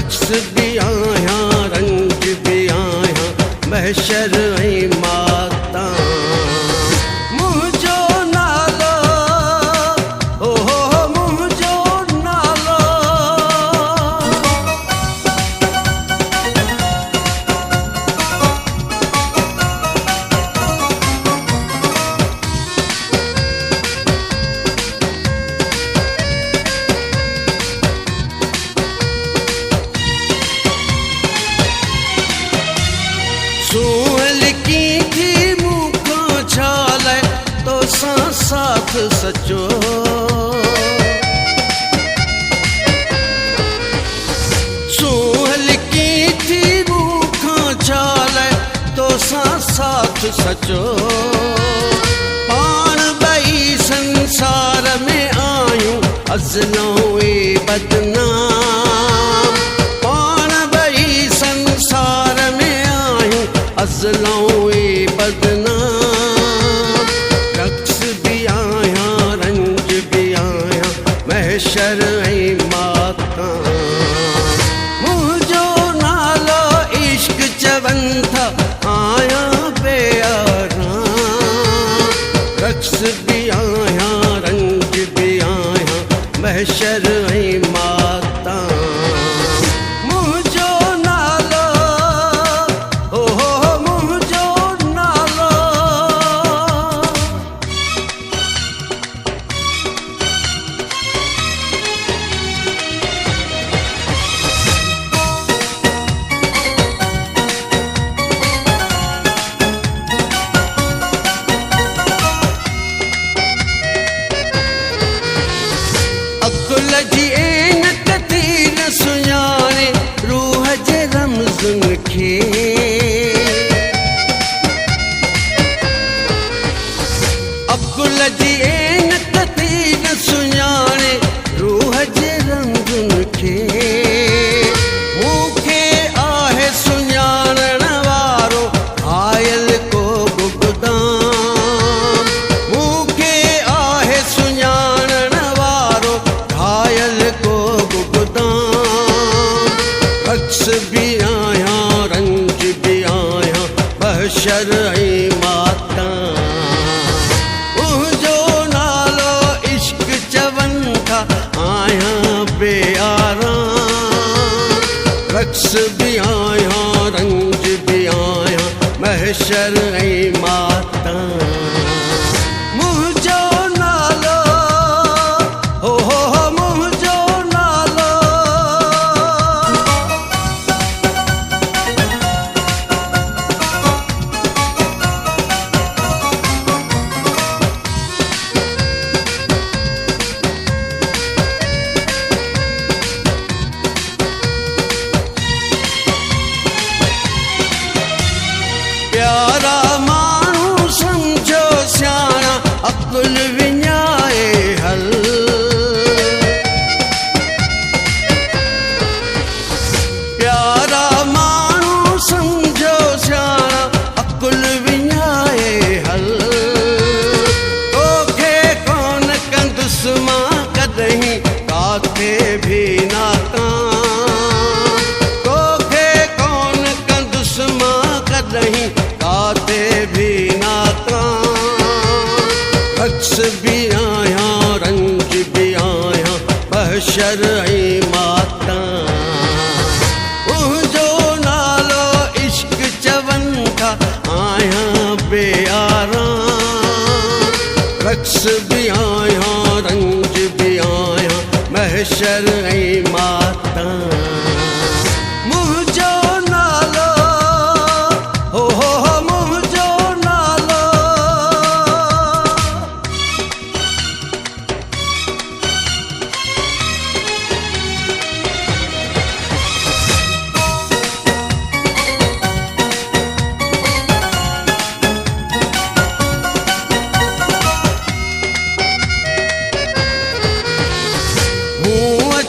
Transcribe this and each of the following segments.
रक्स भी आया रंज भी आया महशर ऐं माता मुंहिंजो नालो ओहो मुंहिंजो नालो सोहल की थी मूंखां छाले तो साथ सचो सोहल की थी मूंखां छाले तो साथ सचो पाण ॿई संसार में आयूं अज़लों ए बदनाम पाण ॿई संसार में आयूं अज़लों ए बदनाम रक्स भी आया रंज भी आया महशर ऐं माता मुंहिंजो नालो इश्क चवनि था आया बेआराम रक्स भी आया रंज भी आया महशर ऐं माता मुंहिंजो नालो ओहो मुंहिंजो नालो अकुल जी ऐनक थी न सुञाणे रूह जे रमज़ुन खे अकुल जी ऐनक थी न सुञाणे रूह जे रमज़ुन खे मूंखे आहे सुञाणण वारो आयल को गुगदाम मूंखे आहे सुञाणण वारो घायल को गुगदाम रक्स भी आया रंज भी आया महशर ऐं माता मुंहिंजो नालो इश्क चवनि था आया बेआराम रक्स भी आया रंज भी आया महशर ऐं माता मुंहिंजो नालो ओहो मुंहिंजो नालो प्यारा माण्हू सम्झो सियाणा अकुल विञाए हल प्यारा माण्हू सम्झो सियाणा अकुल विञाए हल तोखे कोन कंदुसि मां कॾहिं काथे बि नाकाम तोखे कोन कंदुसि मां कॾहिं काथे भी नाकाम रक्स भी आया रंज भी आया महशर ऐं माता मुंहिंजो नालो इश्क चवनि था आया बेआराम रक्स भी आया रंज भी आया महशर ऐं माता मुंहिंजो नालो ओहो मुंहिंजो नालो मूं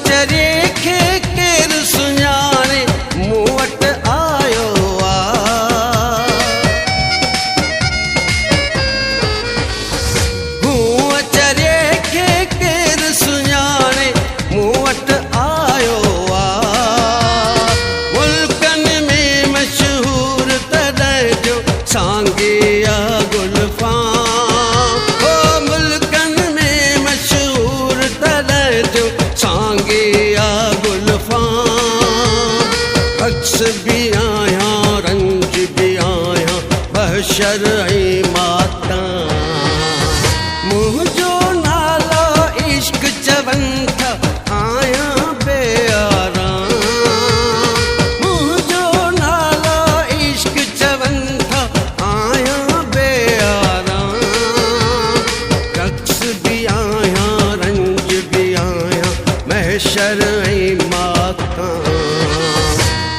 बहशर ऐं माता।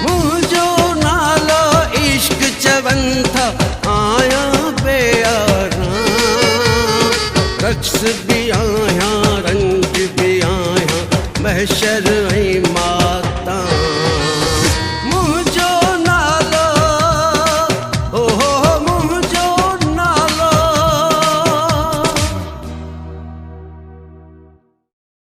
मुंहिंजो नालो इश्क चवनि था आया बेयारां, रक्स